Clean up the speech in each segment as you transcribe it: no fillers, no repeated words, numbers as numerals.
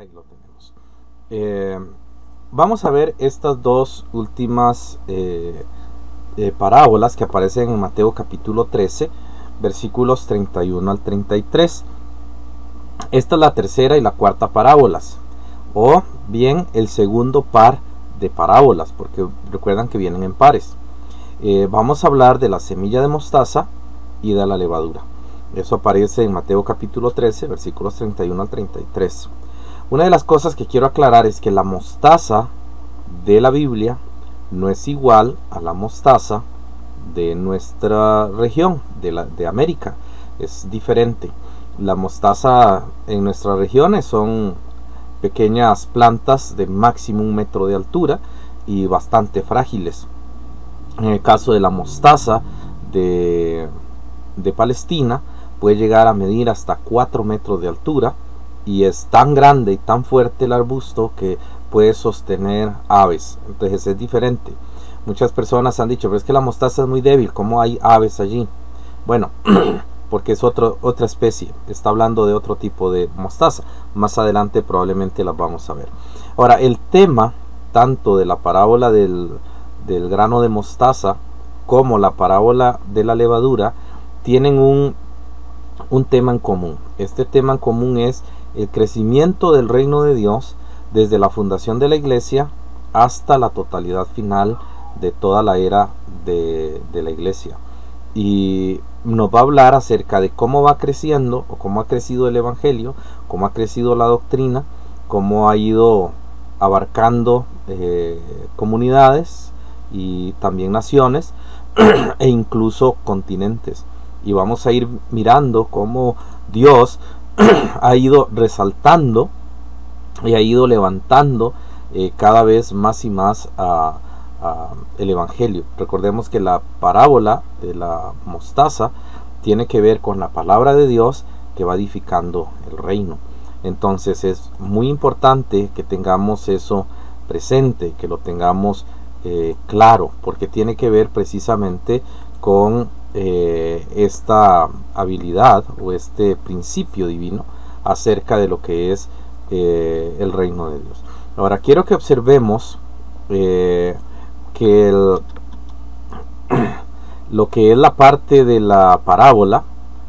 Ahí lo tenemos. Vamos a ver estas dos últimas parábolas que aparecen en Mateo capítulo 13, versículos 31 al 33. Esta es la tercera y la cuarta parábolas, o bien el segundo par de parábolas, porque recuerdan que vienen en pares. Vamos a hablar de la semilla de mostaza y de la levadura. Eso aparece en Mateo capítulo 13, versículos 31 al 33. Una de las cosas que quiero aclarar es que la mostaza de la Biblia no es igual a la mostaza de nuestra región, de América. Es diferente. La mostaza en nuestras regiones son pequeñas plantas de máximo 1 metro de altura y bastante frágiles. En el caso de la mostaza de Palestina, puede llegar a medir hasta 4 metros de altura y es tan grande y tan fuerte el arbusto que puede sostener aves. Entonces es diferente. Muchas personas han dicho, pero es que la mostaza es muy débil, ¿cómo hay aves allí? Bueno, porque es otra especie, está hablando de otro tipo de mostaza. Más adelante probablemente las vamos a ver. Ahora, el tema tanto de la parábola del grano de mostaza como la parábola de la levadura tienen un tema en común. Este tema en común es el crecimiento del reino de Dios desde la fundación de la iglesia hasta la totalidad final de toda la era de la iglesia. Y nos va a hablar acerca de cómo va creciendo o cómo ha crecido el evangelio, cómo ha crecido la doctrina, cómo ha ido abarcando comunidades y también naciones e incluso continentes. Y vamos a ir mirando cómo Dios ha ido resaltando y ha ido levantando cada vez más y más el evangelio. Recordemos que la parábola de la mostaza tiene que ver con la palabra de Dios que va edificando el reino. Entonces es muy importante que tengamos eso presente, que lo tengamos claro, porque tiene que ver precisamente con esta habilidad o este principio divino acerca de lo que es el reino de Dios. Ahora quiero que observemos que lo que es la parte de la parábola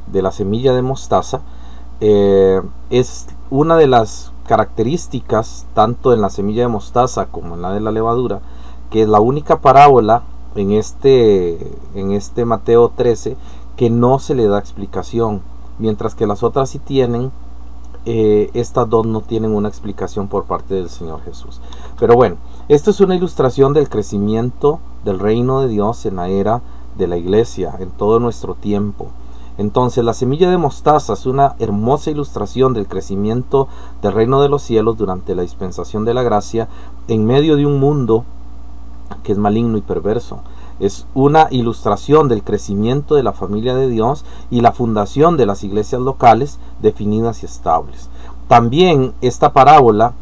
de la semilla de mostaza es una de las características tanto en la semilla de mostaza como en la de la levadura, que es la única parábola en este Mateo 13 que no se le da explicación, mientras que las otras sí tienen. Estas dos no tienen una explicación por parte del Señor Jesús. Pero bueno, esto es una ilustración del crecimiento del reino de Dios en la era de la iglesia, en todo nuestro tiempo. Entonces la semilla de mostaza es una hermosa ilustración del crecimiento del reino de los cielos durante la dispensación de la gracia en medio de un mundo que es maligno y perverso. Es una ilustración del crecimiento de la familia de Dios y la fundación de las iglesias locales definidas y estables. También esta parábola,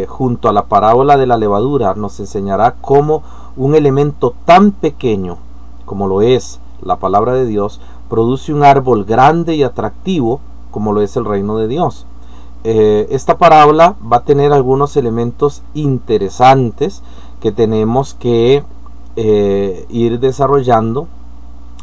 junto a la parábola de la levadura, nos enseñará cómo un elemento tan pequeño como lo es la palabra de Dios produce un árbol grande y atractivo como lo es el reino de Dios. Esta parábola va a tener algunos elementos interesantes que tenemos que ir desarrollando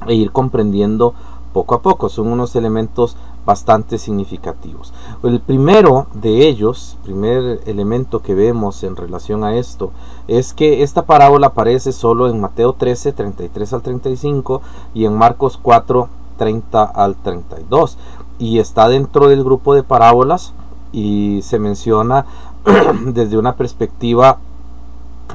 e ir comprendiendo poco a poco. Son unos elementos bastante significativos. El primero de ellos, primer elemento que vemos en relación a esto, es que esta parábola aparece solo en Mateo 13, 33 al 35 y en Marcos 4, 30 al 32, y está dentro del grupo de parábolas y se menciona desde una perspectiva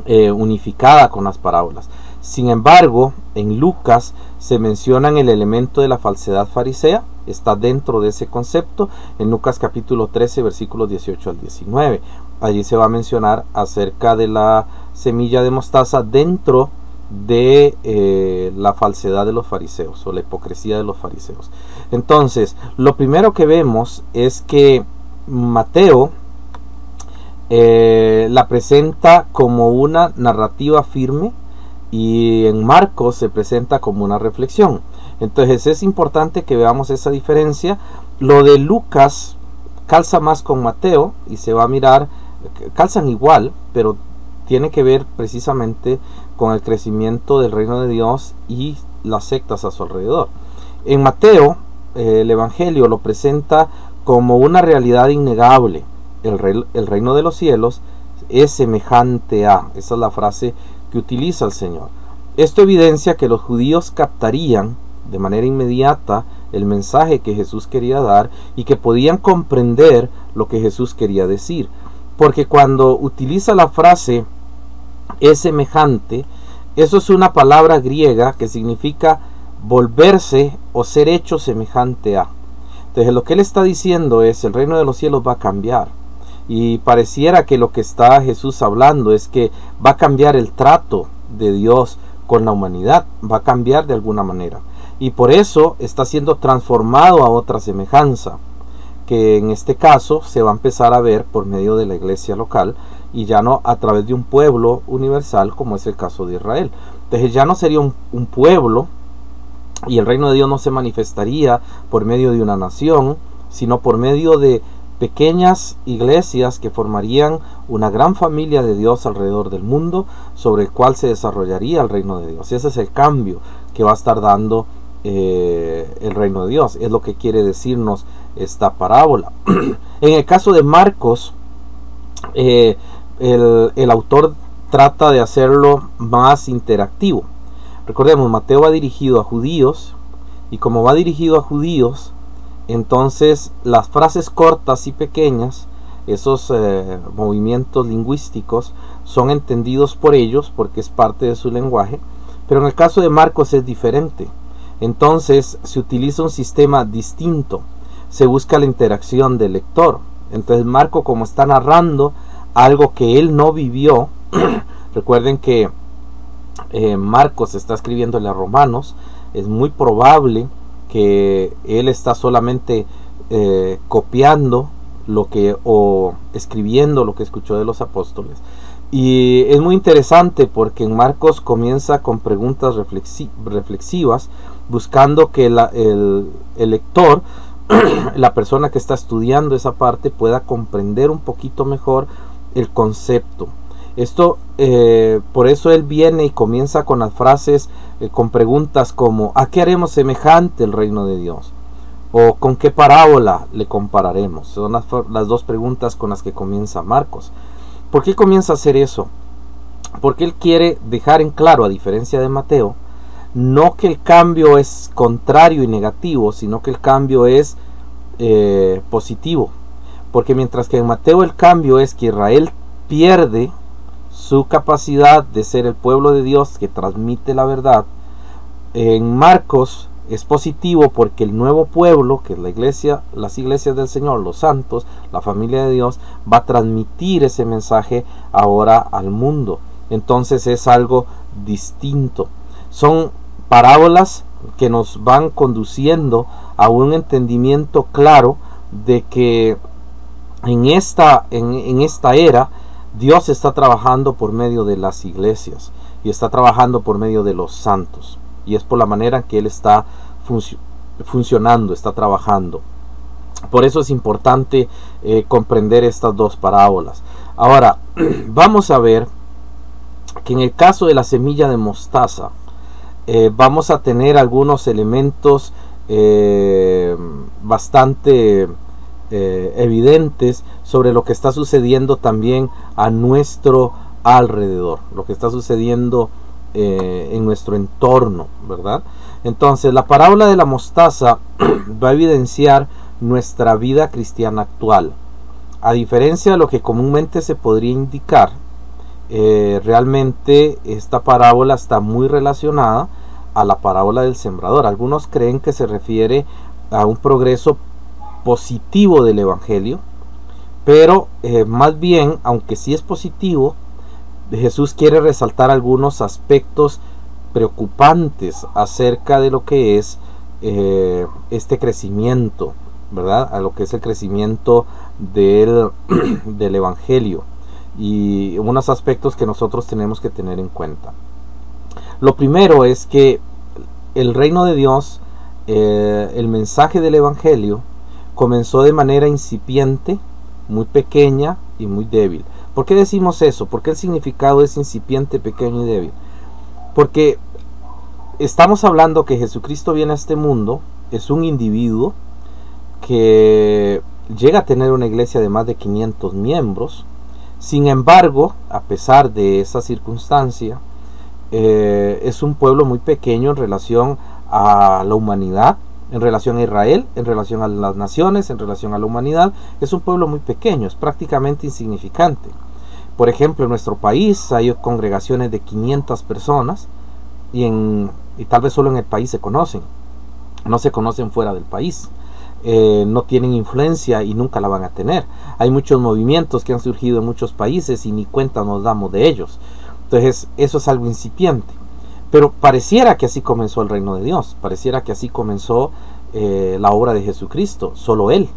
unificada con las parábolas. Sin embargo, en Lucas se menciona el elemento de la falsedad farisea, está dentro de ese concepto, en Lucas capítulo 13 versículos 18 al 19. Allí se va a mencionar acerca de la semilla de mostaza dentro de la falsedad de los fariseos o la hipocresía de los fariseos. Entonces, lo primero que vemos es que Mateo la presenta como una narrativa firme y en Marcos se presenta como una reflexión. Entonces es importante que veamos esa diferencia. Lo de Lucas calza más con Mateo y se va a mirar, calzan igual, pero tiene que ver precisamente con el crecimiento del reino de Dios y las sectas a su alrededor. En Mateo, el Evangelio lo presenta como una realidad innegable. El reino de los cielos es semejante a, esa es la frase que utiliza el Señor. Esto evidencia que los judíos captarían de manera inmediata el mensaje que Jesús quería dar y que podían comprender lo que Jesús quería decir, porque cuando utiliza la frase es semejante, eso es una palabra griega que significa volverse o ser hecho semejante a. Entonces lo que él está diciendo es: el reino de los cielos va a cambiar, y pareciera que lo que está Jesús hablando es que va a cambiar el trato de Dios con la humanidad, va a cambiar de alguna manera, y por eso está siendo transformado a otra semejanza, que en este caso se va a empezar a ver por medio de la iglesia local y ya no a través de un pueblo universal como es el caso de Israel. Entonces ya no sería un pueblo, y el reino de Dios no se manifestaría por medio de una nación, sino por medio de pequeñas iglesias que formarían una gran familia de Dios alrededor del mundo, sobre el cual se desarrollaría el reino de Dios. Y ese es el cambio que va a estar dando el reino de Dios. Es lo que quiere decirnos esta parábola. En el caso de Marcos, el autor trata de hacerlo más interactivo. Recordemos, Mateo va dirigido a judíos, y como va dirigido a judíos, entonces las frases cortas y pequeñas, esos movimientos lingüísticos, son entendidos por ellos porque es parte de su lenguaje. Pero en el caso de Marcos es diferente. Entonces se utiliza un sistema distinto, se busca la interacción del lector. Entonces Marco, como está narrando algo que él no vivió, recuerden que Marcos está escribiéndole a Romanos, es muy probable que él está solamente copiando o escribiendo lo que escuchó de los apóstoles. Y es muy interesante porque en Marcos comienza con preguntas reflexivas, buscando que el lector, la persona que está estudiando esa parte, pueda comprender un poquito mejor el concepto. Esto, por eso él viene y comienza con las frases, con preguntas como: ¿a qué haremos semejante el reino de Dios? O ¿con qué parábola le compararemos? Son las dos preguntas con las que comienza Marcos. ¿Por qué comienza a hacer eso? Porque él quiere dejar en claro, a diferencia de Mateo, no que el cambio es contrario y negativo, sino que el cambio es positivo. Porque mientras que en Mateo el cambio es que Israel pierde su capacidad de ser el pueblo de Dios que transmite la verdad, en Marcos es positivo porque el nuevo pueblo, que es la iglesia, las iglesias del Señor, los santos, la familia de Dios, va a transmitir ese mensaje ahora al mundo. Entonces es algo distinto. Son parábolas que nos van conduciendo a un entendimiento claro de que en esta era Dios está trabajando por medio de las iglesias y está trabajando por medio de los santos, y es por la manera en que Él está funcionando, está trabajando. Por eso es importante comprender estas dos parábolas. Ahora vamos a ver que en el caso de la semilla de mostaza vamos a tener algunos elementos bastante evidentes sobre lo que está sucediendo también a nuestro alrededor, lo que está sucediendo en nuestro entorno, ¿verdad? Entonces la parábola de la mostaza va a evidenciar nuestra vida cristiana actual. A diferencia de lo que comúnmente se podría indicar, realmente esta parábola está muy relacionada a la parábola del sembrador. Algunos creen que se refiere a un progreso positivo del evangelio, pero más bien, aunque sí es positivo, Jesús quiere resaltar algunos aspectos preocupantes acerca de lo que es este crecimiento, ¿verdad? A lo que es el crecimiento del evangelio, y unos aspectos que nosotros tenemos que tener en cuenta. Lo primero es que el reino de Dios, el mensaje del evangelio, comenzó de manera incipiente, muy pequeña y muy débil. ¿Por qué decimos eso? ¿Por qué el significado es incipiente, pequeño y débil? Porque estamos hablando que Jesucristo viene a este mundo, es un individuo que llega a tener una iglesia de más de 500 miembros. Sin embargo, a pesar de esa circunstancia, es un pueblo muy pequeño en relación a la humanidad, en relación a Israel, en relación a las naciones, en relación a la humanidad. Es un pueblo muy pequeño, es prácticamente insignificante. Por ejemplo, en nuestro país hay congregaciones de 500 personas y tal vez solo en el país se conocen, no se conocen fuera del país. No tienen influencia y nunca la van a tener. Hay muchos movimientos que han surgido en muchos países y ni cuenta nos damos de ellos. Entonces eso es algo incipiente, pero pareciera que así comenzó el reino de Dios, pareciera que así comenzó la obra de Jesucristo, solo Él.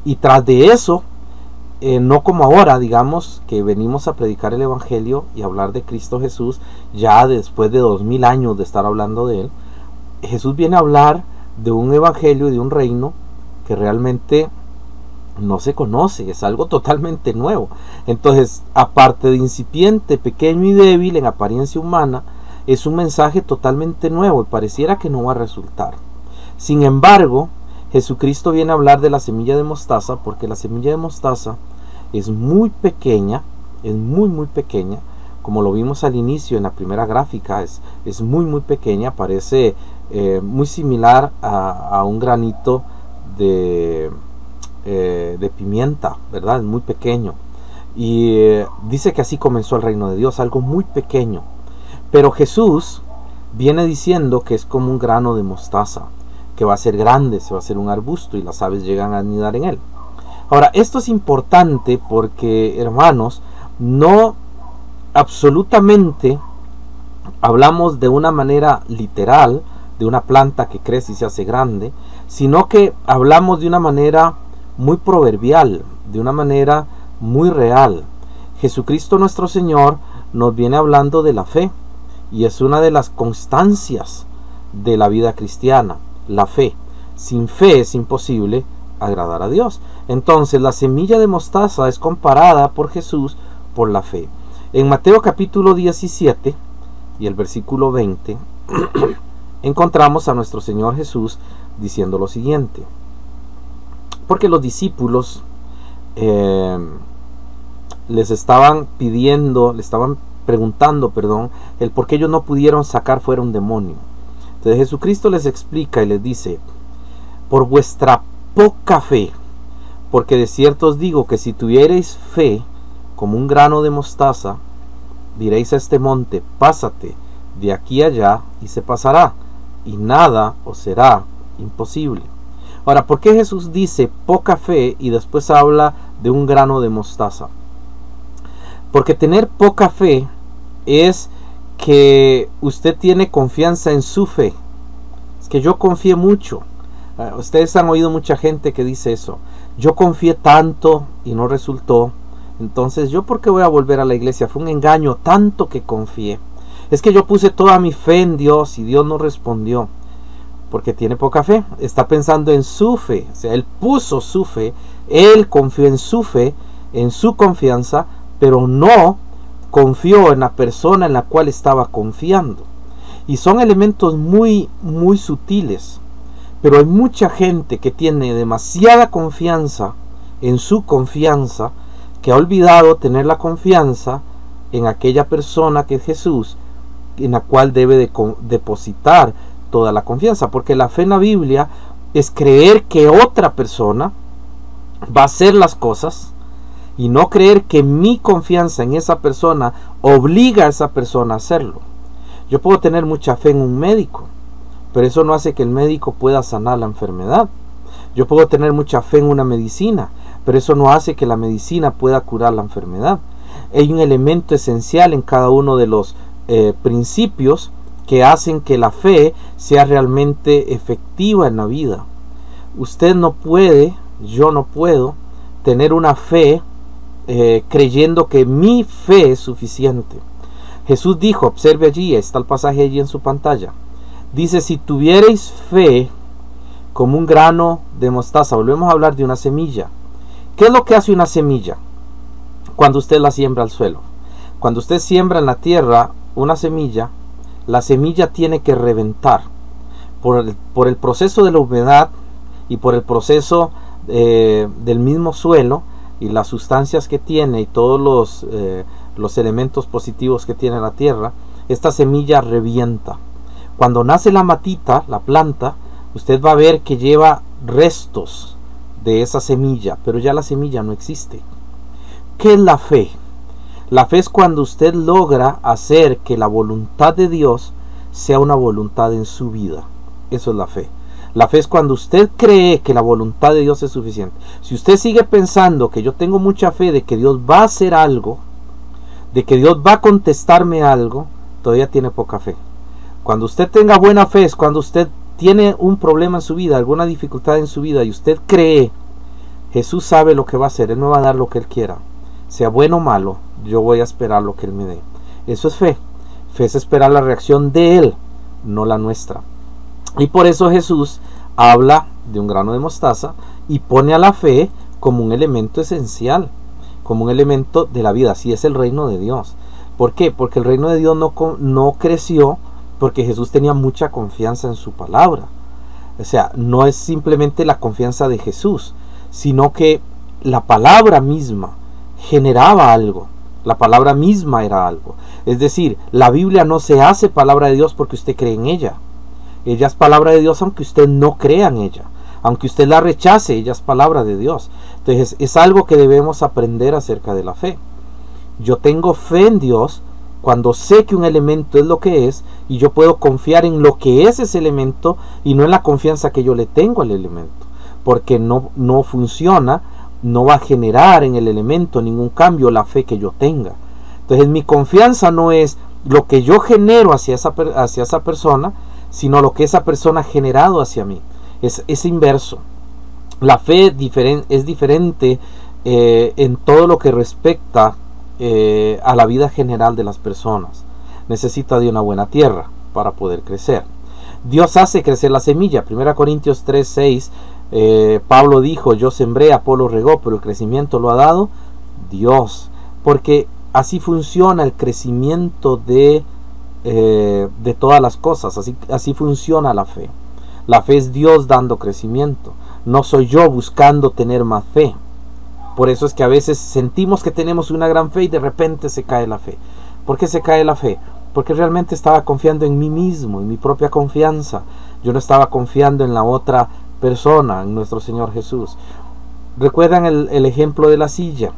Y tras de eso, no como ahora, digamos, que venimos a predicar el Evangelio y hablar de Cristo Jesús, ya después de 2000 años de estar hablando de Él. Jesús viene a hablar de un Evangelio y de un reino que realmente no se conoce, es algo totalmente nuevo. Entonces, aparte de incipiente, pequeño y débil en apariencia humana, es un mensaje totalmente nuevo y pareciera que no va a resultar. Sin embargo, Jesucristo viene a hablar de la semilla de mostaza, porque la semilla de mostaza es muy pequeña, es muy pequeña, como lo vimos al inicio en la primera gráfica, es muy pequeña, parece muy similar a un granito de pimienta, ¿verdad? Es muy pequeño. Y dice que así comenzó el reino de Dios, algo muy pequeño. Pero Jesús viene diciendo que es como un grano de mostaza, que va a ser grande, se va a hacer un arbusto y las aves llegan a anidar en él. Ahora, esto es importante porque, hermanos, no absolutamente hablamos de una manera literal de una planta que crece y se hace grande, sino que hablamos de una manera muy proverbial, de una manera muy real. Jesucristo nuestro Señor nos viene hablando de la fe, y es una de las constancias de la vida cristiana, la fe. Sin fe es imposible agradar a Dios. Entonces la semilla de mostaza es comparada por Jesús por la fe. En Mateo capítulo 17 y el versículo 20 encontramos a nuestro Señor Jesús diciendo lo siguiente: porque los discípulos les estaban preguntando, el por qué ellos no pudieron sacar fuera un demonio. Entonces Jesucristo les explica y les dice: por vuestra poca fe, porque de cierto os digo que si tuvierais fe como un grano de mostaza, diréis a este monte: pásate de aquí a allá, y se pasará, y nada os será imposible. Ahora, ¿por qué Jesús dice poca fe y después habla de un grano de mostaza? Porque tener poca fe es que usted tiene confianza en su fe. Es que yo confié mucho. Ustedes han oído mucha gente que dice eso: yo confié tanto y no resultó, entonces yo por qué voy a volver a la iglesia, fue un engaño tanto que confié. Es que yo puse toda mi fe en Dios y Dios no respondió. Porque tiene poca fe, está pensando en su fe, o sea, él puso su fe, él confió en su fe, en su confianza, pero no confió en la persona en la cual estaba confiando. Y son elementos muy sutiles, pero hay mucha gente que tiene demasiada confianza en su confianza, que ha olvidado tener la confianza en aquella persona que es Jesús, en la cual debe de depositar toda la confianza. Porque la fe en la Biblia es creer que otra persona va a hacer las cosas, y no creer que mi confianza en esa persona obliga a esa persona a hacerlo. Yo puedo tener mucha fe en un médico, pero eso no hace que el médico pueda sanar la enfermedad. Yo puedo tener mucha fe en una medicina, pero eso no hace que la medicina pueda curar la enfermedad. Hay un elemento esencial en cada uno de los principios que hacen que la fe sea realmente efectiva en la vida. Usted no puede, yo no puedo tener una fe creyendo que mi fe es suficiente. Jesús dijo, observe allí, está el pasaje allí en su pantalla, dice: si tuvierais fe como un grano de mostaza. Volvemos a hablar de una semilla. ¿Qué es lo que hace una semilla cuando usted la siembra al suelo? Cuando usted siembra en la tierra una semilla, la semilla tiene que reventar por el proceso de la humedad y por el proceso del mismo suelo y las sustancias que tiene y todos los elementos positivos que tiene la tierra. Esta semilla revienta. Cuando nace la matita, la planta, usted va a ver que lleva restos de esa semilla, pero ya la semilla no existe. ¿Qué es la fe? La fe es cuando usted logra hacer que la voluntad de Dios sea una voluntad en su vida. Eso es la fe. La fe es cuando usted cree que la voluntad de Dios es suficiente. Si usted sigue pensando que yo tengo mucha fe de que Dios va a hacer algo, de que Dios va a contestarme algo, todavía tiene poca fe. Cuando usted tenga buena fe es cuando usted tiene un problema en su vida, alguna dificultad en su vida, y usted cree, Jesús sabe lo que va a hacer, Él me va a dar lo que Él quiera. Sea bueno o malo, yo voy a esperar lo que Él me dé. Eso es fe. Fe es esperar la reacción de Él, no la nuestra. Y por eso Jesús habla de un grano de mostaza y pone a la fe como un elemento esencial, como un elemento de la vida. Así es el reino de Dios. ¿Por qué? Porque el reino de Dios no creció porque Jesús tenía mucha confianza en su palabra. O sea, no es simplemente la confianza de Jesús, sino que la palabra misma generaba algo. La palabra misma era algo. Es decir, la Biblia no se hace palabra de Dios porque usted cree en ella. Ella es palabra de Dios aunque usted no crea en ella. Aunque usted la rechace, ella es palabra de Dios. Entonces es algo que debemos aprender acerca de la fe. Yo tengo fe en Dios cuando sé que un elemento es lo que es y yo puedo confiar en lo que es ese elemento y no en la confianza que yo le tengo al elemento. Porque no funciona, no va a generar en el elemento ningún cambio la fe que yo tenga. Entonces mi confianza no es lo que yo genero hacia esa persona, sino lo que esa persona ha generado hacia mí. Es inverso. La fe es diferente en todo lo que respecta a la vida general de las personas. Necesita de una buena tierra para poder crecer. Dios hace crecer la semilla. 1 Corintios 3:6, Pablo dijo: yo sembré, Apolo regó, pero el crecimiento lo ha dado Dios. Porque así funciona el crecimiento de todas las cosas. Así funciona la fe. La fe es Dios dando crecimiento. No soy yo buscando tener más fe. Por eso es que a veces sentimos que tenemos una gran fe y de repente se cae la fe. ¿Por qué se cae la fe? Porque realmente estaba confiando en mí mismo, en mi propia confianza. Yo no estaba confiando en la otra persona, en nuestro Señor Jesús. ¿Recuerdan el ejemplo de la silla?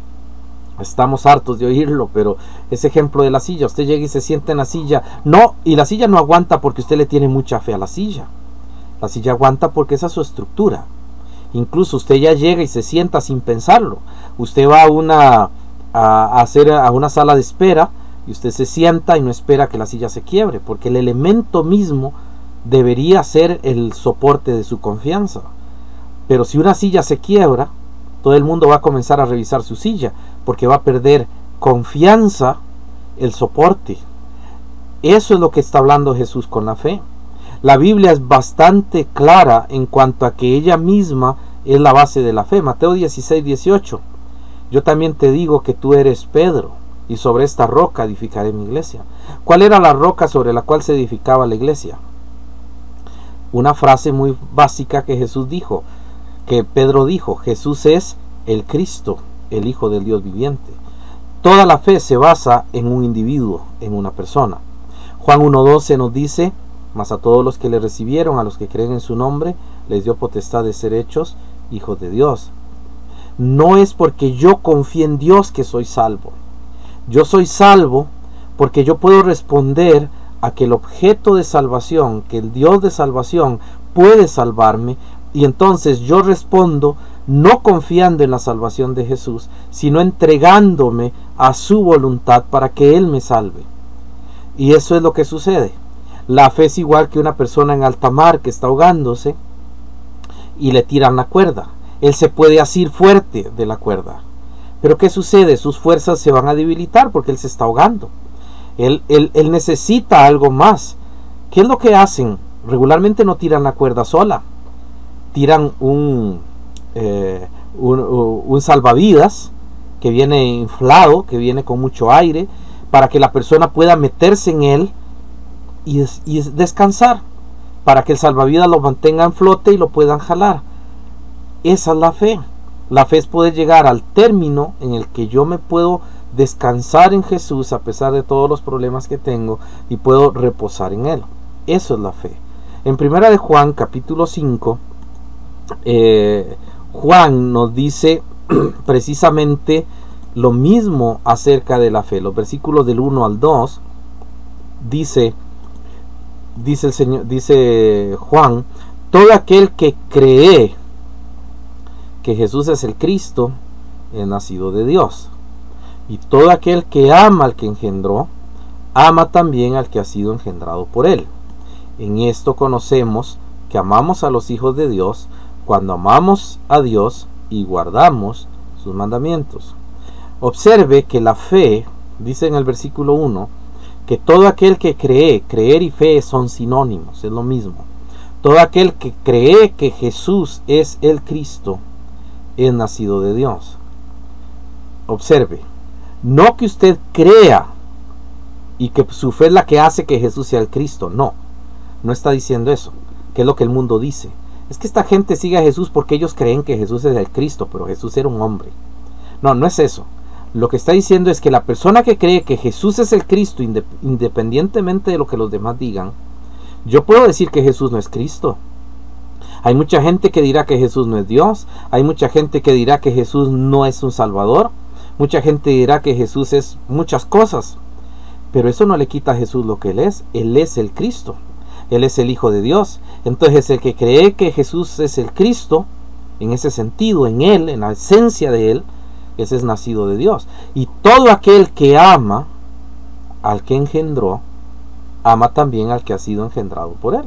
Estamos hartos de oírlo, pero ese ejemplo de la silla, usted llega y se sienta en la silla, y la silla no aguanta porque usted le tiene mucha fe a la silla. La silla aguanta porque esa es su estructura. Incluso usted ya llega y se sienta sin pensarlo. Usted va a una sala de espera y usted se sienta y no espera que la silla se quiebre, porque el elemento mismo debería ser el soporte de su confianza. Pero si una silla se quiebra, todo el mundo va a comenzar a revisar su silla, porque va a perder confianza, el soporte. Eso es lo que está hablando Jesús con la fe. La Biblia es bastante clara en cuanto a que ella misma es la base de la fe. Mateo 16:18. Yo también te digo que tú eres Pedro, y sobre esta roca edificaré mi iglesia. ¿Cuál era la roca sobre la cual se edificaba la iglesia? Una frase muy básica que Jesús dijo, que Pedro dijo: Jesús es el Cristo, el Hijo del Dios viviente. Toda la fe se basa en un individuo, en una persona. Juan 1:12 nos dice: mas a todos los que le recibieron, a los que creen en su nombre, les dio potestad de ser hechos hijos de Dios. No es porque yo confíe en Dios que soy salvo. Yo soy salvo porque yo puedo responder a que el objeto de salvación, que el Dios de salvación puede salvarme, y entonces yo respondo no confiando en la salvación de Jesús, sino entregándome a su voluntad para que Él me salve. Y eso es lo que sucede. La fe es igual que una persona en alta mar que está ahogándose y le tiran la cuerda. Él se puede asir fuerte de la cuerda. Pero ¿qué sucede? Sus fuerzas se van a debilitar porque él se está ahogando. Él necesita algo más. ¿Qué es lo que hacen? Regularmente no tiran la cuerda sola. tiran un salvavidas que viene inflado, que viene con mucho aire, para que la persona pueda meterse en él y descansar, para que el salvavidas lo mantenga en flote y lo puedan jalar. Esa es la fe. La fe es poder llegar al término en el que yo me puedo descansar en Jesús a pesar de todos los problemas que tengo y puedo reposar en Él. Eso es la fe. En primera de Juan, capítulo 5, Juan nos dice precisamente lo mismo acerca de la fe. Los versículos del 1 al 2 dice Juan: todo aquel que cree que Jesús es el Cristo es nacido de Dios, y todo aquel que ama al que engendró ama también al que ha sido engendrado por él. En esto conocemos que amamos a los hijos de Dios, cuando amamos a Dios y guardamos sus mandamientos. Observe que la fe, dice en el versículo 1, que todo aquel que cree, creer y fe son sinónimos, es lo mismo. Todo aquel que cree que Jesús es el Cristo es nacido de Dios. Observe, no que usted crea y que su fe es la que hace que Jesús sea el Cristo, no está diciendo eso, que es lo que el mundo dice. Es que esta gente sigue a Jesús porque ellos creen que Jesús es el Cristo, pero Jesús era un hombre. No es eso. Lo que está diciendo es que la persona que cree que Jesús es el Cristo, independientemente de lo que los demás digan, yo puedo decir que Jesús no es Cristo. Hay mucha gente que dirá que Jesús no es Dios. Hay mucha gente que dirá que Jesús no es un Salvador. Mucha gente dirá que Jesús es muchas cosas. Pero eso no le quita a Jesús lo que Él es. Él es el Cristo. Él es el Hijo de Dios. Entonces el que cree que Jesús es el Cristo, en ese sentido, en Él, en la esencia de Él, ese es nacido de Dios. Y todo aquel que ama al que engendró, ama también al que ha sido engendrado por Él.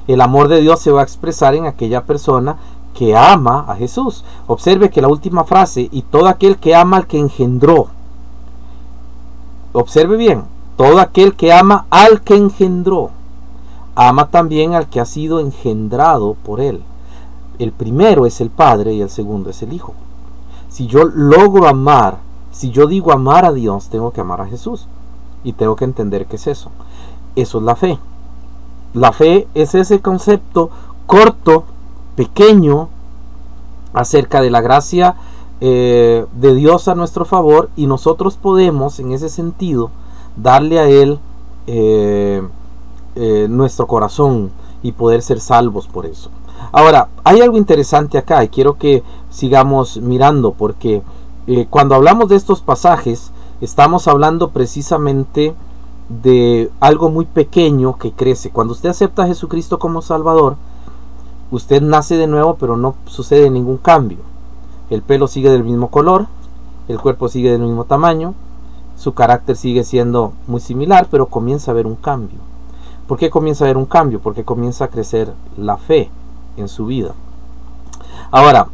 El amor de Dios se va a expresar en aquella persona que ama a Jesús. Observe que la última frase: y todo aquel que ama al que engendró. Observe bien, todo aquel que ama al que engendró, ama también al que ha sido engendrado por Él. El primero es el Padre y el segundo es el Hijo. Si yo logro amar, si yo digo amar a Dios, tengo que amar a Jesús. Y tengo que entender qué es eso. Eso es la fe. La fe es ese concepto corto, pequeño, acerca de la gracia de Dios a nuestro favor, y nosotros podemos, en ese sentido, darle a Él nuestro corazón y poder ser salvos por eso. Ahora, hay algo interesante acá y quiero que sigamos mirando, porque cuando hablamos de estos pasajes, estamos hablando precisamente de algo muy pequeño que crece. Cuando usted acepta a Jesucristo como Salvador, usted nace de nuevo, pero no sucede ningún cambio. El pelo sigue del mismo color, el cuerpo sigue del mismo tamaño, su carácter sigue siendo muy similar, pero comienza a haber un cambio. ¿Por qué comienza a haber un cambio? Porque comienza a crecer la fe en su vida. Ahora,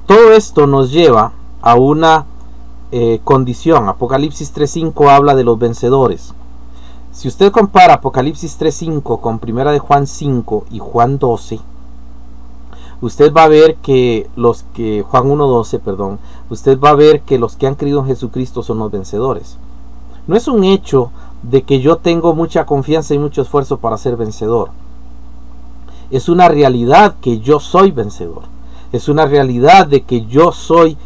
todo esto nos lleva a una condición. Apocalipsis 3:5 habla de los vencedores. Si usted compara Apocalipsis 3:5 con Primera de Juan 5 y Juan 12, usted va a ver que Juan 1:12, perdón, usted va a ver que los que han creído en Jesucristo son los vencedores. No es un hecho de que yo tengo mucha confianza y mucho esfuerzo para ser vencedor. Es una realidad que yo soy vencedor. Es una realidad de que yo soy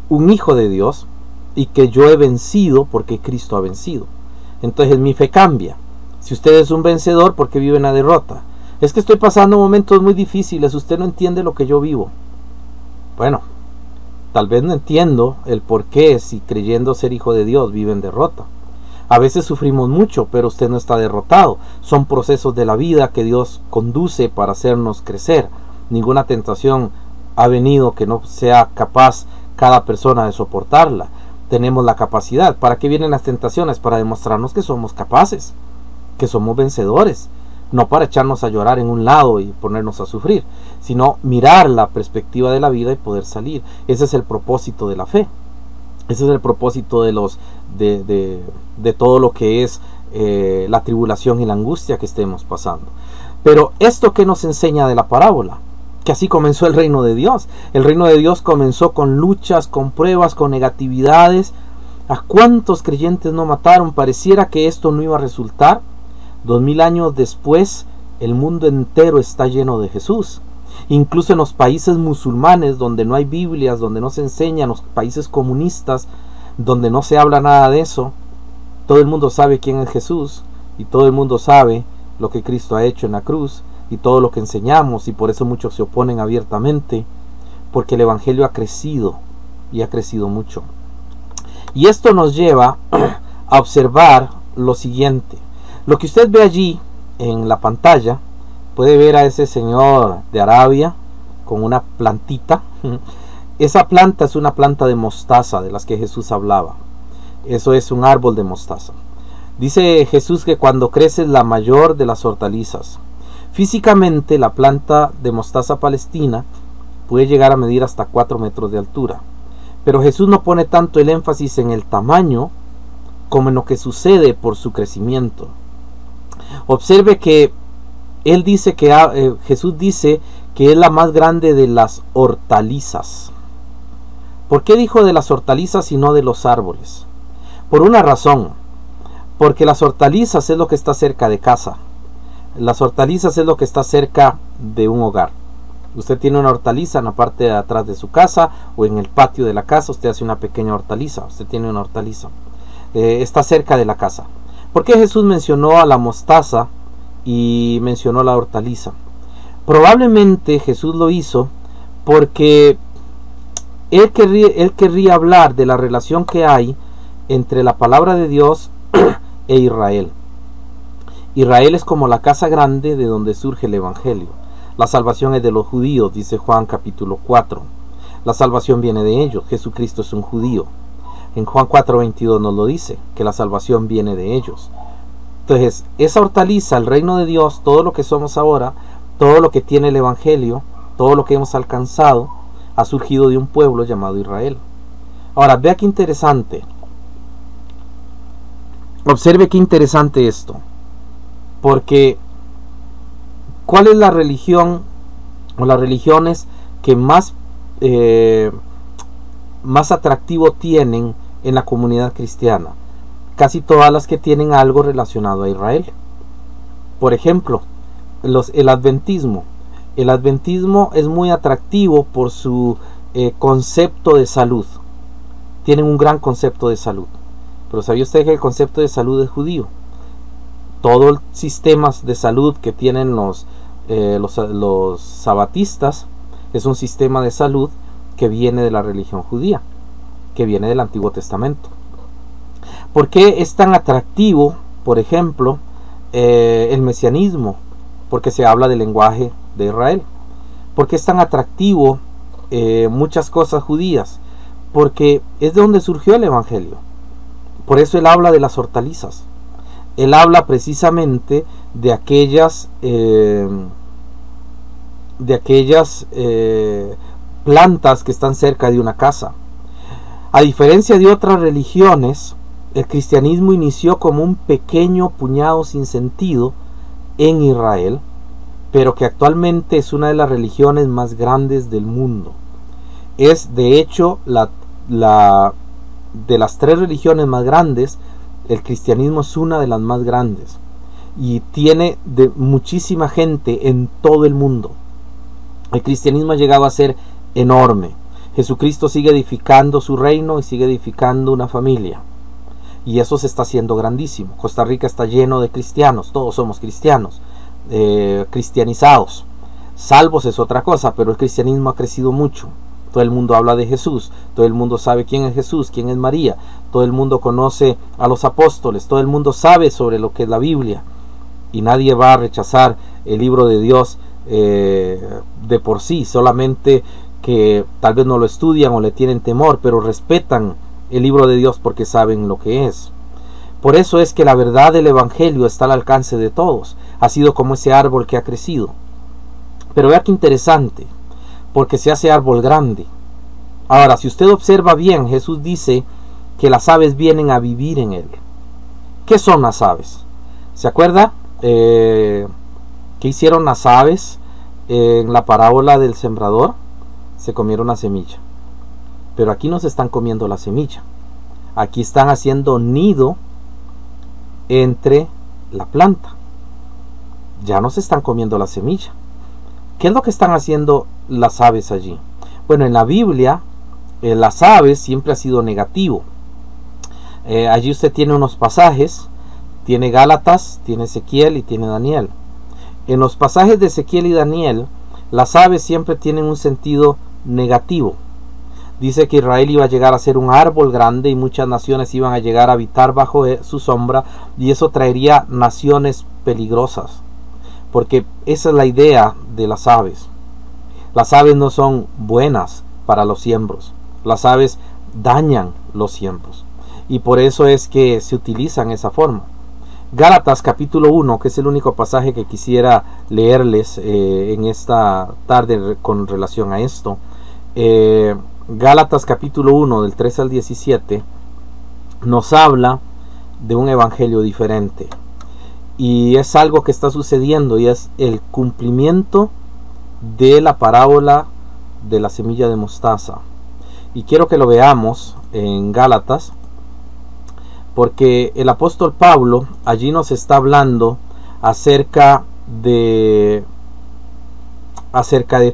un hijo de Dios y que yo he vencido porque Cristo ha vencido. Entonces mi fe cambia. Si usted es un vencedor, ¿por qué vive en la derrota? Es que estoy pasando momentos muy difíciles, usted no entiende lo que yo vivo. Bueno, tal vez no entiendo el por qué, si creyendo ser hijo de Dios vive en derrota. A veces sufrimos mucho, pero usted no está derrotado. Son procesos de la vida que Dios conduce para hacernos crecer. Ninguna tentación ha venido que no sea capaz cada persona de soportarla. Tenemos la capacidad. ¿Para qué vienen las tentaciones? Para demostrarnos que somos capaces, que somos vencedores. No para echarnos a llorar en un lado y ponernos a sufrir, sino mirar la perspectiva de la vida y poder salir. Ese es el propósito de la fe. Ese es el propósito de todo lo que es la tribulación y la angustia que estemos pasando. Pero esto que nos enseña de la parábola, que así comenzó el reino de Dios. El reino de Dios comenzó con luchas, con pruebas, con negatividades. ¿A cuántos creyentes no mataron? Pareciera que esto no iba a resultar. 2000 años después, el mundo entero está lleno de Jesús. Incluso en los países musulmanes, donde no hay Biblias, donde no se enseñan, los países comunistas, donde no se habla nada de eso, todo el mundo sabe quién es Jesús, y todo el mundo sabe lo que Cristo ha hecho en la cruz, y todo lo que enseñamos, y por eso muchos se oponen abiertamente, porque el Evangelio ha crecido, y ha crecido mucho. Y esto nos lleva a observar lo siguiente. Lo que usted ve allí en la pantalla, puede ver a ese señor de Arabia con una plantita. Esa planta es una planta de mostaza de las que Jesús hablaba. Eso es un árbol de mostaza. Dice Jesús que cuando crece es la mayor de las hortalizas. Físicamente la planta de mostaza palestina puede llegar a medir hasta 4 metros de altura. Pero Jesús no pone tanto el énfasis en el tamaño como en lo que sucede por su crecimiento. Observe que él dice que Jesús dice que es la más grande de las hortalizas. ¿Por qué dijo de las hortalizas y no de los árboles? Por una razón. Porque las hortalizas es lo que está cerca de casa. Las hortalizas es lo que está cerca de un hogar. Usted tiene una hortaliza en la parte de atrás de su casa o en el patio de la casa. Usted hace una pequeña hortaliza. Usted tiene una hortaliza. Está cerca de la casa. ¿Por qué Jesús mencionó a la mostaza y mencionó la hortaliza? Probablemente Jesús lo hizo porque él querría hablar de la relación que hay entre la palabra de Dios e Israel. Israel es como la casa grande de donde surge el Evangelio. La salvación es de los judíos, dice Juan capítulo 4. La salvación viene de ellos. Jesucristo es un judío. En Juan 4:22 nos lo dice, que la salvación viene de ellos. Entonces, esa hortaliza, el reino de Dios, todo lo que somos ahora, todo lo que tiene el Evangelio, todo lo que hemos alcanzado, ha surgido de un pueblo llamado Israel. Ahora, vea qué interesante. Observe qué interesante esto. Porque ¿cuál es la religión o las religiones que más atractivo tienen en la comunidad cristiana? Casi todas las que tienen algo relacionado a Israel. Por ejemplo, el adventismo. El adventismo es muy atractivo por su concepto de salud. Tienen un gran concepto de salud. Pero ¿sabía usted que el concepto de salud es judío? Todo el sistema de salud que tienen los sabatistas es un sistema de salud que viene de la religión judía, que viene del Antiguo Testamento. ¿Por qué es tan atractivo, por ejemplo, el mesianismo? Porque se habla del lenguaje de Israel. ¿Por qué es tan atractivo muchas cosas judías? Porque es de donde surgió el Evangelio. Por eso él habla de las hortalizas. Él habla precisamente de aquellas plantas que están cerca de una casa. A diferencia de otras religiones, el cristianismo inició como un pequeño puñado sin sentido en Israel, pero que actualmente es una de las religiones más grandes del mundo. Es de hecho de las 3 religiones más grandes, el cristianismo es una de las más grandes y tiene de muchísima gente en todo el mundo. El cristianismo ha llegado a ser enorme. Jesucristo sigue edificando su reino y sigue edificando una familia, y eso se está haciendo grandísimo. Costa Rica está lleno de cristianos, todos somos cristianos, cristianizados. Salvos es otra cosa, pero el cristianismo ha crecido mucho. Todo el mundo habla de Jesús, todo el mundo sabe quién es Jesús, quién es María, todo el mundo conoce a los apóstoles, todo el mundo sabe sobre lo que es la Biblia, y nadie va a rechazar el libro de Dios de por sí, solamente que tal vez no lo estudian o le tienen temor, pero respetan el libro de Dios porque saben lo que es. Por eso es que la verdad del Evangelio está al alcance de todos. Ha sido como ese árbol que ha crecido. Pero vea qué interesante, porque se hace árbol grande. Ahora, si usted observa bien, Jesús dice que las aves vienen a vivir en él. ¿Qué son las aves? ¿Se acuerda qué hicieron las aves en la parábola del sembrador se comieron la semilla, pero aquí no se están comiendo la semilla, aquí están haciendo nido entre la planta, ya no se están comiendo la semilla. ¿Qué es lo que están haciendo las aves allí? Bueno, en la Biblia las aves siempre ha sido negativo. Allí usted tiene unos pasajes, tiene Gálatas, tiene Ezequiel y tiene Daniel. En los pasajes de Ezequiel y Daniel, las aves siempre tienen un sentido negativo. Dice que Israel iba a llegar a ser un árbol grande y muchas naciones iban a llegar a habitar bajo su sombra, y eso traería naciones peligrosas, porque esa es la idea de las aves. Las aves no son buenas para los siembros, las aves dañan los siembros, y por eso es que se utilizan esa forma. Gálatas capítulo 1, que es el único pasaje que quisiera leerles en esta tarde con relación a esto. Gálatas capítulo 1 del 13 al 17 nos habla de un evangelio diferente, y es algo que está sucediendo, y es el cumplimiento de la parábola de la semilla de mostaza. Y quiero que lo veamos en Gálatas, porque el apóstol Pablo allí nos está hablando acerca de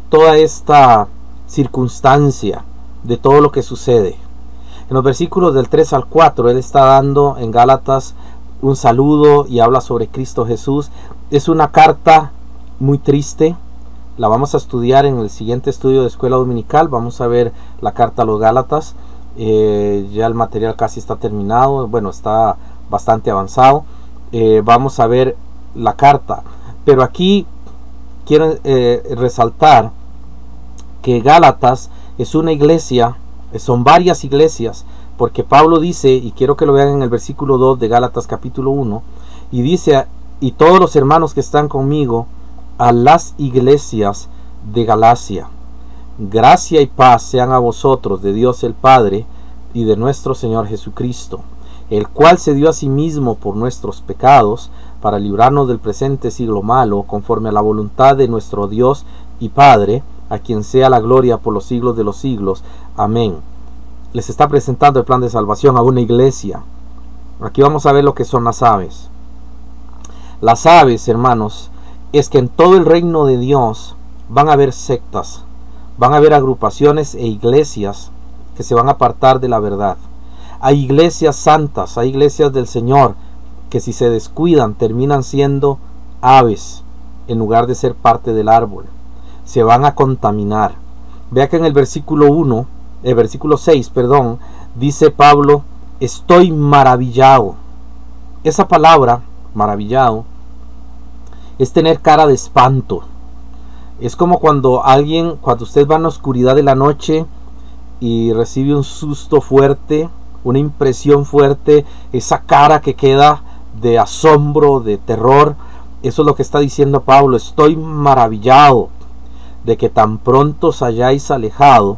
toda esta circunstancia, de todo lo que sucede. En los versículos del 3 al 4 él está dando en Gálatas un saludo y habla sobre Cristo Jesús. Es una carta muy triste, la vamos a estudiar en el siguiente estudio de escuela dominical. Vamos a ver la carta a los Gálatas. Ya el material casi está terminado, bueno, está bastante avanzado. Vamos a ver la carta, pero aquí quiero resaltar que Gálatas es una iglesia, son varias iglesias, porque Pablo dice, y quiero que lo vean en el versículo 2 de Gálatas capítulo 1, y dice: y todos los hermanos que están conmigo, a las iglesias de Galacia, gracia y paz sean a vosotros de Dios el Padre y de nuestro Señor Jesucristo, el cual se dio a sí mismo por nuestros pecados, para librarnos del presente siglo malo, conforme a la voluntad de nuestro Dios y Padre, a quien sea la gloria por los siglos de los siglos. Amén. Les está presentando el plan de salvación a una iglesia. Aquí vamos a ver lo que son las aves. Las aves, hermanos, es que en todo el reino de Dios van a haber sectas, van a haber agrupaciones e iglesias que se van a apartar de la verdad. Hay iglesias santas, hay iglesias del Señor que si se descuidan terminan siendo aves en lugar de ser parte del árbol. Se van a contaminar. Vea que en el versículo 6, dice Pablo: estoy maravillado. Esa palabra, maravillado, es tener cara de espanto. Es como cuando usted va en la oscuridad de la noche y recibe un susto fuerte, una impresión fuerte, esa cara que queda de asombro, de terror. Eso es lo que está diciendo Pablo: estoy maravillado de que tan pronto os hayáis alejado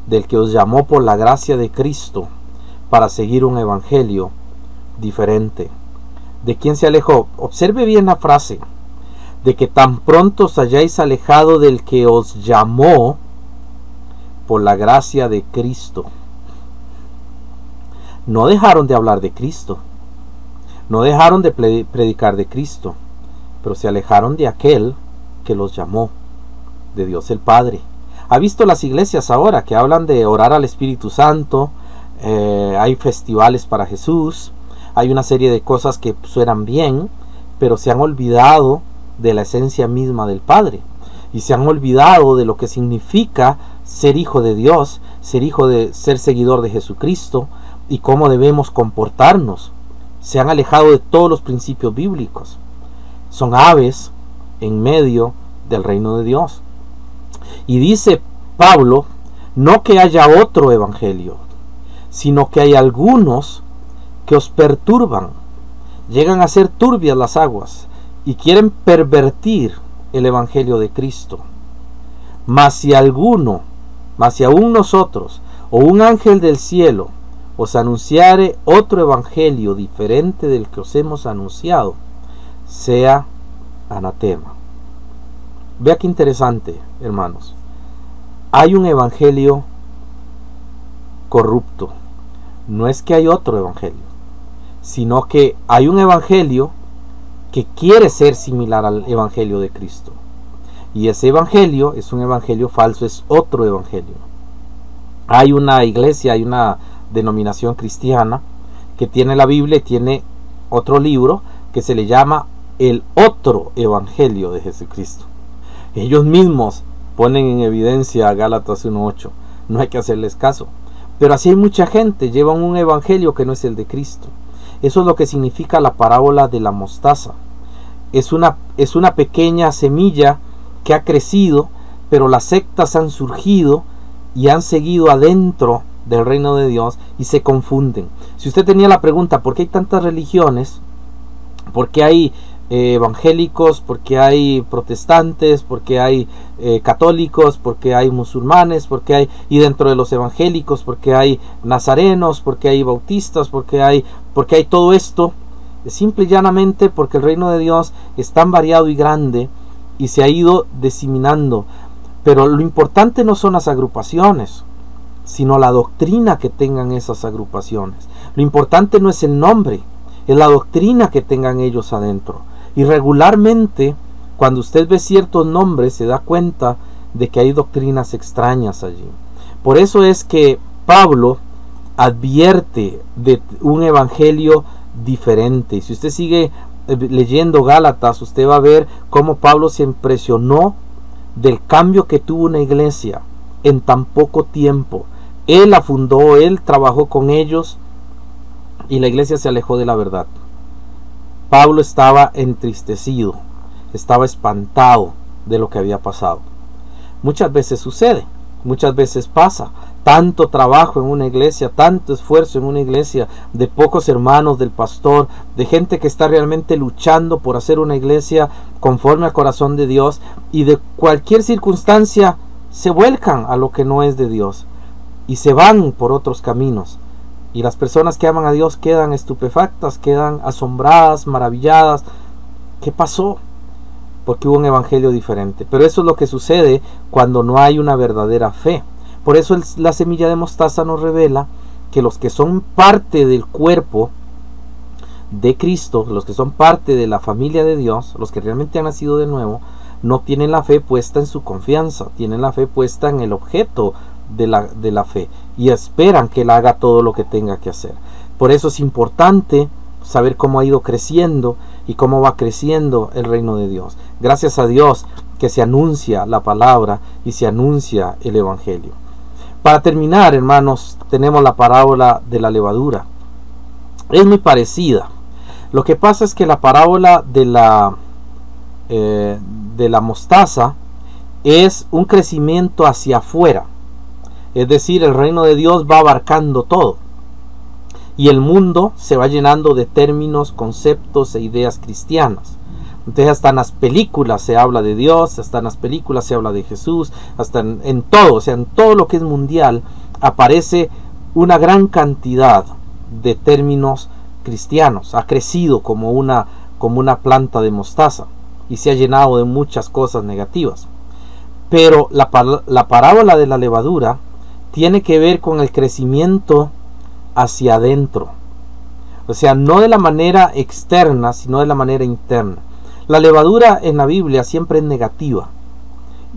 del que os llamó por la gracia de Cristo para seguir un evangelio diferente. ¿De quién se alejó? Observe bien la frase: de que tan pronto os hayáis alejado del que os llamó por la gracia de Cristo. No dejaron de hablar de Cristo, no dejaron de predicar de Cristo, pero se alejaron de aquel que los llamó, de Dios el Padre. ¿Ha visto las iglesias ahora que hablan de orar al Espíritu Santo? Hay festivales para Jesús, hay una serie de cosas que suenan bien, pero se han olvidado de la esencia misma del Padre, y se han olvidado de lo que significa ser hijo de Dios, ser seguidor de Jesucristo, y cómo debemos comportarnos. Se han alejado de todos los principios bíblicos. Son aves en medio del reino de Dios. Y dice Pablo: no que haya otro evangelio, sino que hay algunos que os perturban, llegan a ser turbias las aguas y quieren pervertir el evangelio de Cristo. Mas si aún nosotros o un ángel del cielo os anunciare otro evangelio diferente del que os hemos anunciado, sea anatema. Vea qué interesante, hermanos. Hay un evangelio corrupto. No es que hay otro evangelio, sino que hay un evangelio que quiere ser similar al evangelio de Cristo. Y ese evangelio es un evangelio falso, es otro evangelio. Hay una iglesia, hay una denominación cristiana que tiene la Biblia y tiene otro libro que se le llama el otro evangelio de Jesucristo. Ellos mismos ponen en evidencia a Gálatas 1:8. No hay que hacerles caso. Pero así hay mucha gente, llevan un evangelio que no es el de Cristo. Eso es lo que significa la parábola de la mostaza. Es una pequeña semilla que ha crecido, pero las sectas han surgido y han seguido adentro del reino de Dios y se confunden. Si usted tenía la pregunta, ¿por qué hay tantas religiones? ¿Por qué hay evangélicos? ¿Por qué hay protestantes? ¿Por qué hay católicos? ¿Por qué hay musulmanes? ¿Por qué hay, y dentro de los evangélicos, por qué hay nazarenos? ¿Por qué hay bautistas? ¿Por qué hay todo esto? Simple y llanamente porque el reino de Dios es tan variado y grande y se ha ido diseminando. Pero lo importante no son las agrupaciones, sino la doctrina que tengan esas agrupaciones. Lo importante no es el nombre, es la doctrina que tengan ellos adentro. Y regularmente, cuando usted ve ciertos nombres, se da cuenta de que hay doctrinas extrañas allí. Por eso es que Pablo advierte de un evangelio diferente. Y si usted sigue leyendo Gálatas, usted va a ver cómo Pablo se impresionó del cambio que tuvo una iglesia en tan poco tiempo. Él la fundó, él trabajó con ellos y la iglesia se alejó de la verdad. Pablo estaba entristecido, estaba espantado de lo que había pasado. Muchas veces sucede, muchas veces pasa. Tanto trabajo en una iglesia, tanto esfuerzo en una iglesia, de pocos hermanos, del pastor, de gente que está realmente luchando por hacer una iglesia conforme al corazón de Dios, y de cualquier circunstancia se vuelcan a lo que no es de Dios y se van por otros caminos. Y las personas que aman a Dios quedan estupefactas, quedan asombradas, maravilladas. ¿Qué pasó? Porque hubo un evangelio diferente. Pero eso es lo que sucede cuando no hay una verdadera fe. Por eso la semilla de mostaza nos revela que los que son parte del cuerpo de Cristo, los que son parte de la familia de Dios, los que realmente han nacido de nuevo, no tienen la fe puesta en su confianza, tienen la fe puesta en el objeto de la fe y esperan que Él haga todo lo que tenga que hacer. Por eso es importante saber cómo ha ido creciendo y cómo va creciendo el reino de Dios. Gracias a Dios que se anuncia la palabra y se anuncia el evangelio. Para terminar, hermanos, tenemos la parábola de la levadura. Es muy parecida. Lo que pasa es que la parábola de la mostaza es un crecimiento hacia afuera. Es decir, el reino de Dios va abarcando todo. Y el mundo se va llenando de términos, conceptos e ideas cristianas. Entonces hasta en las películas se habla de Dios, hasta en las películas se habla de Jesús, hasta en todo, o sea, en todo lo que es mundial aparece una gran cantidad de términos cristianos. Ha crecido como una planta de mostaza y se ha llenado de muchas cosas negativas. Pero la parábola de la levadura tiene que ver con el crecimiento hacia adentro. O sea, no de la manera externa, sino de la manera interna. La levadura en la Biblia siempre es negativa.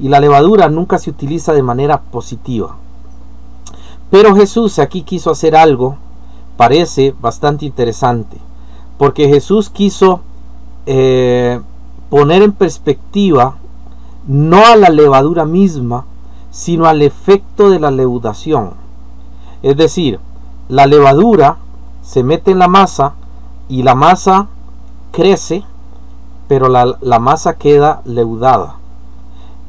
Y la levadura nunca se utiliza de manera positiva. Pero Jesús aquí quiso hacer algo, parece bastante interesante. Porque Jesús quiso poner en perspectiva no a la levadura misma, sino al efecto de la leudación. Es decir, la levadura se mete en la masa y la masa crece, pero la masa queda leudada.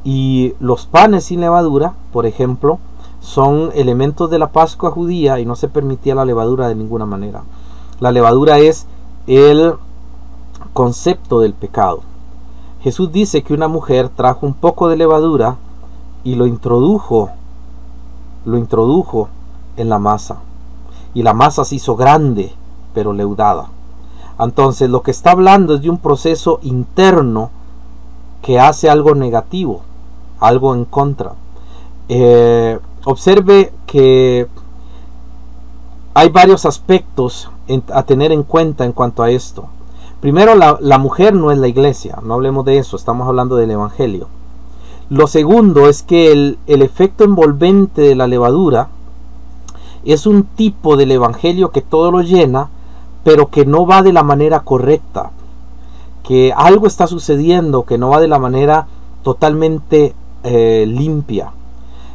Y los panes sin levadura, por ejemplo, son elementos de la Pascua judía y no se permitía la levadura de ninguna manera. La levadura es el concepto del pecado. Jesús dice que una mujer trajo un poco de levadura y lo introdujo en la masa. Y la masa se hizo grande, pero leudada. Entonces lo que está hablando es de un proceso interno que hace algo negativo, algo en contra. Observe que hay varios aspectos a tener en cuenta en cuanto a esto. Primero, la mujer no es la iglesia, no hablemos de eso, estamos hablando del evangelio. Lo segundo es que el efecto envolvente de la levadura es un tipo del evangelio que todo lo llena, pero que no va de la manera correcta, que algo está sucediendo que no va de la manera totalmente limpia.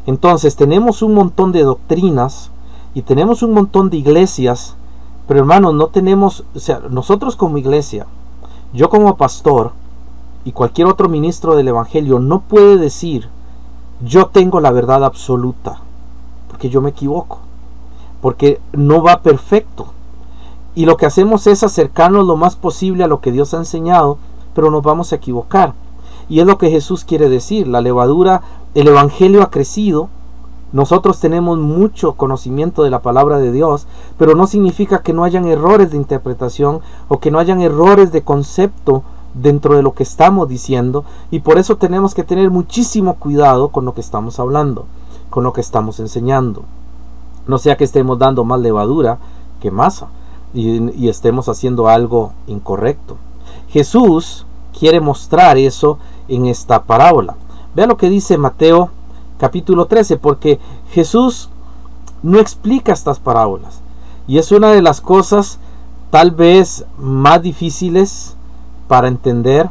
Entonces tenemos un montón de doctrinas y tenemos un montón de iglesias, pero hermanos, no tenemos, o sea, nosotros como iglesia, yo como pastor y cualquier otro ministro del evangelio no puede decir yo tengo la verdad absoluta, porque yo me equivoco, porque no va perfecto. Y lo que hacemos es acercarnos lo más posible a lo que Dios ha enseñado, pero nos vamos a equivocar. Y es lo que Jesús quiere decir. La levadura, el evangelio ha crecido. Nosotros tenemos mucho conocimiento de la palabra de Dios, pero no significa que no hayan errores de interpretación o que no hayan errores de concepto dentro de lo que estamos diciendo. Y por eso tenemos que tener muchísimo cuidado con lo que estamos hablando, con lo que estamos enseñando. No sea que estemos dando más levadura que masa y estemos haciendo algo incorrecto. Jesús quiere mostrar eso en esta parábola. Vea lo que dice Mateo capítulo 13, porque Jesús no explica estas parábolas. Y es una de las cosas tal vez más difíciles para entender,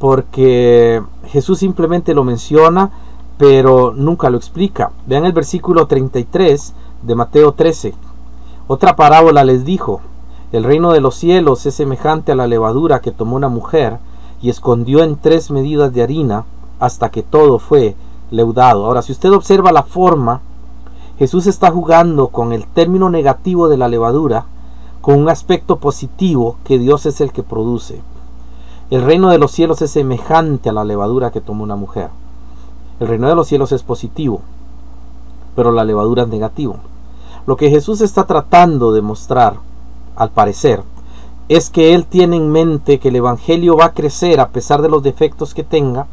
porque Jesús simplemente lo menciona, pero nunca lo explica. Vean el versículo 33 de Mateo 13. Otra parábola les dijo: el reino de los cielos es semejante a la levadura que tomó una mujer y escondió en 3 medidas de harina hasta que todo fue leudado. Ahora, si usted observa la forma, Jesús está jugando con el término negativo de la levadura con un aspecto positivo, que Dios es el que produce. El reino de los cielos es semejante a la levadura que tomó una mujer. El reino de los cielos es positivo, pero la levadura es negativo. Lo que Jesús está tratando de mostrar, al parecer, es que Él tiene en mente que el evangelio va a crecer a pesar de los defectos que tenga,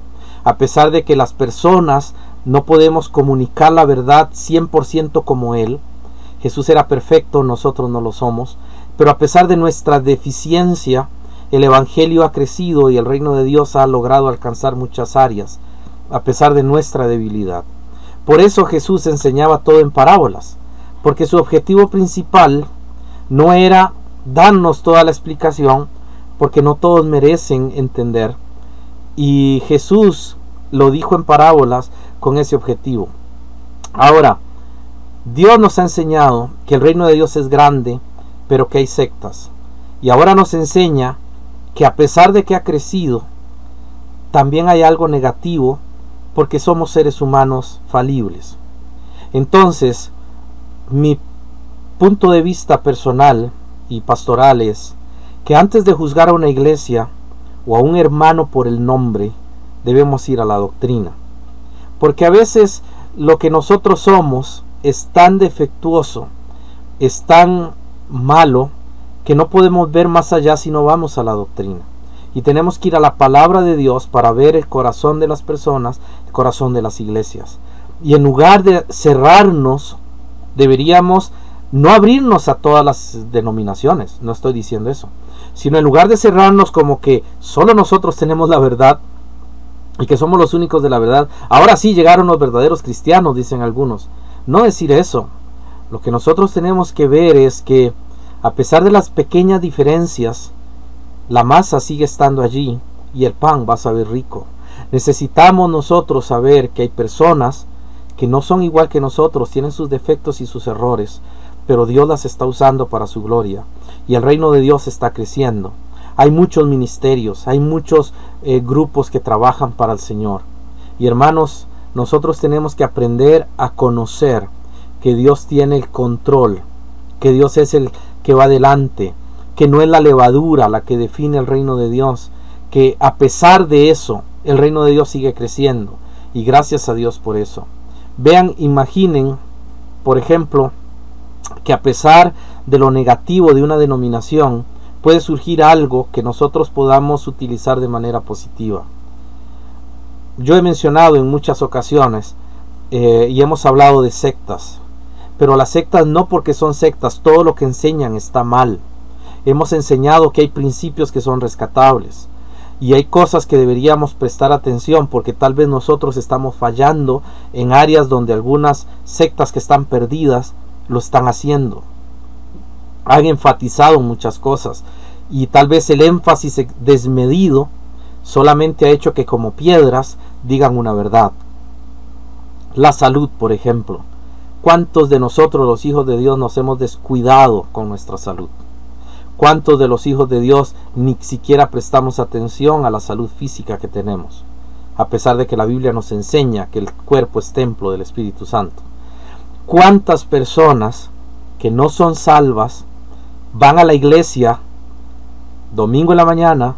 a pesar de que las personas no podemos comunicar la verdad 100% como Él. Jesús era perfecto, nosotros no lo somos, pero a pesar de nuestra deficiencia, el evangelio ha crecido y el reino de Dios ha logrado alcanzar muchas áreas, a pesar de nuestra debilidad. Por eso Jesús enseñaba todo en parábolas, porque su objetivo principal no era darnos toda la explicación, porque no todos merecen entender, y Jesús lo dijo en parábolas con ese objetivo. Ahora, Dios nos ha enseñado que el reino de Dios es grande, pero que hay sectas, y ahora nos enseña que a pesar de que ha crecido, también hay algo negativo, porque somos seres humanos falibles. Entonces, mi punto de vista personal y pastoral es que antes de juzgar a una iglesia o a un hermano por el nombre, debemos ir a la doctrina, porque a veces lo que nosotros somos es tan defectuoso, es tan malo, que no podemos ver más allá si no vamos a la doctrina, y tenemos que ir a la palabra de Dios para ver el corazón de las personas, el corazón de las iglesias. Y en lugar de cerrarnos, deberíamos no abrirnos a todas las denominaciones, no estoy diciendo eso, sino en lugar de cerrarnos como que solo nosotros tenemos la verdad y que somos los únicos de la verdad, ahora sí llegaron los verdaderos cristianos, dicen algunos. No decir eso. Lo que nosotros tenemos que ver es que a pesar de las pequeñas diferencias, la masa sigue estando allí y el pan va a saber rico. Necesitamos nosotros saber que hay personas que no son igual que nosotros, tienen sus defectos y sus errores, pero Dios las está usando para su gloria y el reino de Dios está creciendo. Hay muchos ministerios, hay muchos grupos que trabajan para el Señor. Y hermanos, nosotros tenemos que aprender a conocer que Dios tiene el control, que Dios es el que va adelante, que no es la levadura la que define el reino de Dios, que a pesar de eso, el reino de Dios sigue creciendo, y gracias a Dios por eso. Vean, imaginen, por ejemplo, que a pesar de lo negativo de una denominación, puede surgir algo que nosotros podamos utilizar de manera positiva. Yo he mencionado en muchas ocasiones y hemos hablado de sectas, pero las sectas no porque son sectas, todo lo que enseñan está mal. Hemos enseñado que hay principios que son rescatables y hay cosas que deberíamos prestar atención, porque tal vez nosotros estamos fallando en áreas donde algunas sectas que están perdidas lo están haciendo. Han enfatizado muchas cosas y tal vez el énfasis desmedido solamente ha hecho que como piedras digan una verdad. La salud, por ejemplo. ¿Cuántos de nosotros, los hijos de Dios, nos hemos descuidado con nuestra salud? ¿Cuántos de los hijos de Dios ni siquiera prestamos atención a la salud física que tenemos? A pesar de que la Biblia nos enseña que el cuerpo es templo del Espíritu Santo. ¿Cuántas personas que no son salvas van a la iglesia domingo en la mañana,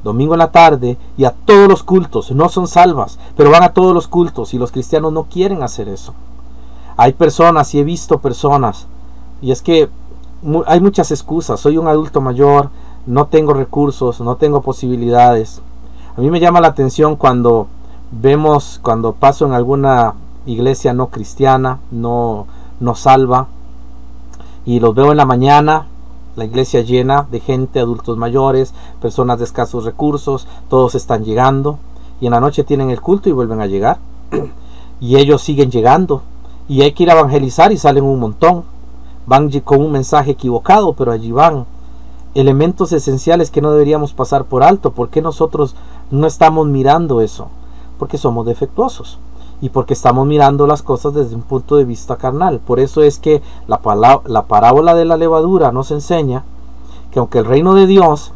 domingo en la tarde y a todos los cultos? No son salvas, pero van a todos los cultos, y los cristianos no quieren hacer eso. Hay personas, y he visto personas, y es que hay muchas excusas. Soy un adulto mayor, no tengo recursos, no tengo posibilidades. A mí me llama la atención cuando paso en alguna iglesia no cristiana, no salva, y los veo en la mañana, la iglesia llena de gente, adultos mayores, personas de escasos recursos, todos están llegando, y en la noche tienen el culto y vuelven a llegar, y ellos siguen llegando, y hay que ir a evangelizar y salen un montón, van con un mensaje equivocado, pero allí van. Elementos esenciales que no deberíamos pasar por alto. ¿Por qué nosotros no estamos mirando eso? Porque somos defectuosos y porque estamos mirando las cosas desde un punto de vista carnal. Por eso es que la parábola de la levadura nos enseña que aunque el reino de Dios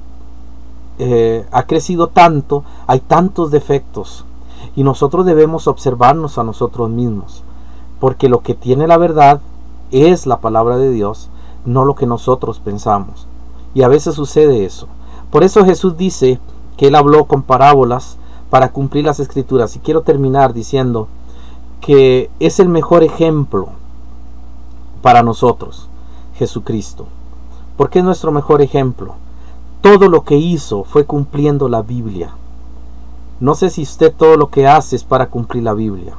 ha crecido tanto, hay tantos defectos, y nosotros debemos observarnos a nosotros mismos, porque lo que tiene la verdad es la palabra de Dios, no lo que nosotros pensamos. Y a veces sucede eso. Por eso Jesús dice que Él habló con parábolas para cumplir las escrituras. Y quiero terminar diciendo que es el mejor ejemplo para nosotros, Jesucristo. ¿Por qué es nuestro mejor ejemplo? Todo lo que hizo fue cumpliendo la Biblia. No sé si usted todo lo que hace es para cumplir la Biblia.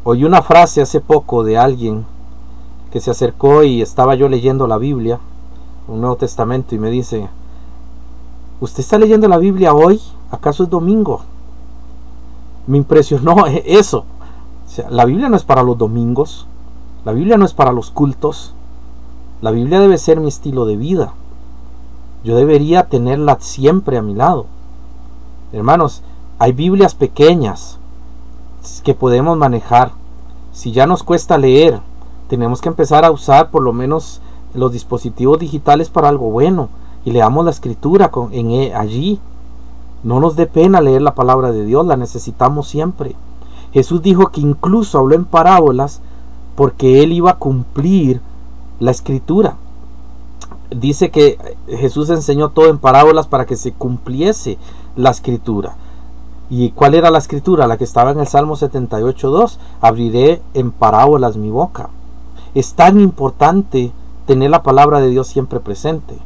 Oí una frase hace poco de alguien que se acercó, y estaba yo leyendo la Biblia, un Nuevo Testamento, y me dice: ¿usted está leyendo la Biblia hoy? ¿Acaso es domingo? Me impresionó eso. O sea, la Biblia no es para los domingos, la Biblia no es para los cultos, la Biblia debe ser mi estilo de vida. Yo debería tenerla siempre a mi lado. Hermanos, hay Biblias pequeñas que podemos manejar. Si ya nos cuesta leer, tenemos que empezar a usar por lo menos los dispositivos digitales para algo bueno, y leamos la escritura allí. No nos dé pena leer la palabra de Dios, la necesitamos siempre. Jesús dijo que incluso habló en parábolas porque Él iba a cumplir la escritura. Dice que Jesús enseñó todo en parábolas para que se cumpliese la escritura. ¿Y cuál era la escritura? La que estaba en el Salmo 78:2. Abriré en parábolas mi boca. Es tan importante tener la palabra de Dios siempre presente.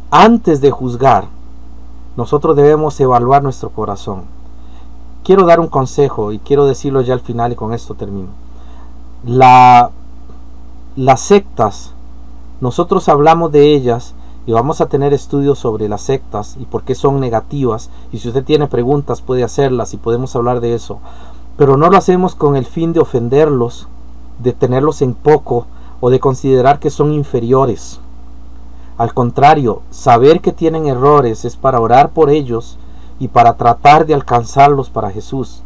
Antes de juzgar, nosotros debemos evaluar nuestro corazón. Quiero dar un consejo y quiero decirlo ya al final, y con esto termino. Las sectas, nosotros hablamos de ellas y vamos a tener estudios sobre las sectas y por qué son negativas, y si usted tiene preguntas puede hacerlas y podemos hablar de eso, pero no lo hacemos con el fin de ofenderlos, de tenerlos en poco o de considerar que son inferiores. Al contrario, saber que tienen errores es para orar por ellos y para tratar de alcanzarlos para Jesús,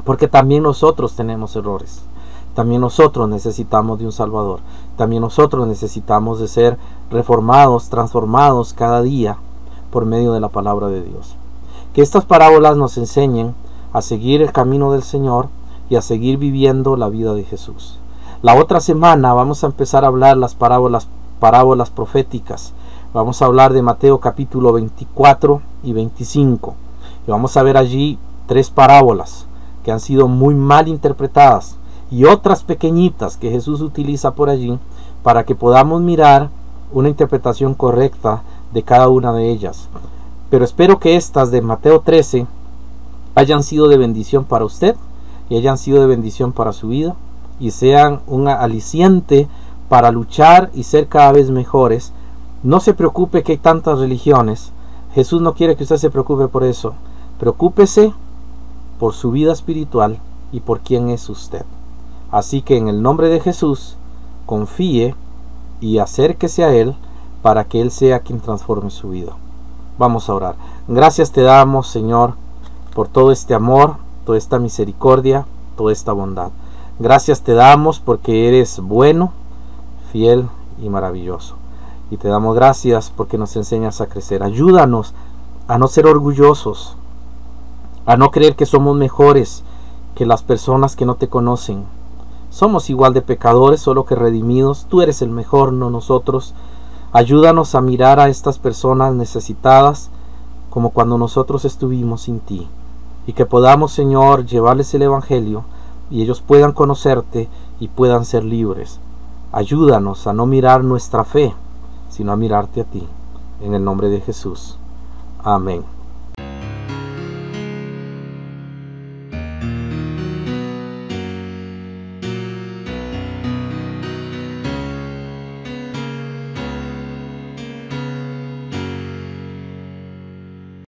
porque también nosotros tenemos errores. También nosotros necesitamos de un Salvador. También nosotros necesitamos de ser reformados, transformados cada día por medio de la palabra de Dios. Que estas parábolas nos enseñen a seguir el camino del Señor y a seguir viviendo la vida de Jesús. La otra semana vamos a empezar a hablar las parábolas proféticas. Vamos a hablar de Mateo capítulo 24 y 25. Y vamos a ver allí 3 parábolas que han sido muy mal interpretadas, y otras pequeñitas que Jesús utiliza por allí para que podamos mirar una interpretación correcta de cada una de ellas. Pero espero que estas de Mateo 13 hayan sido de bendición para usted y hayan sido de bendición para su vida y sean un aliciente para luchar y ser cada vez mejores. No se preocupe que hay tantas religiones. Jesús no quiere que usted se preocupe por eso. Preocúpese por su vida espiritual y por quién es usted. Así que en el nombre de Jesús, confíe y acérquese a Él para que Él sea quien transforme su vida. Vamos a orar. Gracias te damos, Señor, por todo este amor, toda esta misericordia, toda esta bondad. Gracias te damos porque eres bueno, fiel y maravilloso. Y te damos gracias porque nos enseñas a crecer. Ayúdanos a no ser orgullosos, a no creer que somos mejores que las personas que no te conocen. Somos igual de pecadores, solo que redimidos. Tú eres el mejor, no nosotros. Ayúdanos a mirar a estas personas necesitadas como cuando nosotros estuvimos sin ti. Y que podamos, Señor, llevarles el Evangelio y ellos puedan conocerte y puedan ser libres. Ayúdanos a no mirar nuestra fe, sino a mirarte a ti. En el nombre de Jesús. Amén.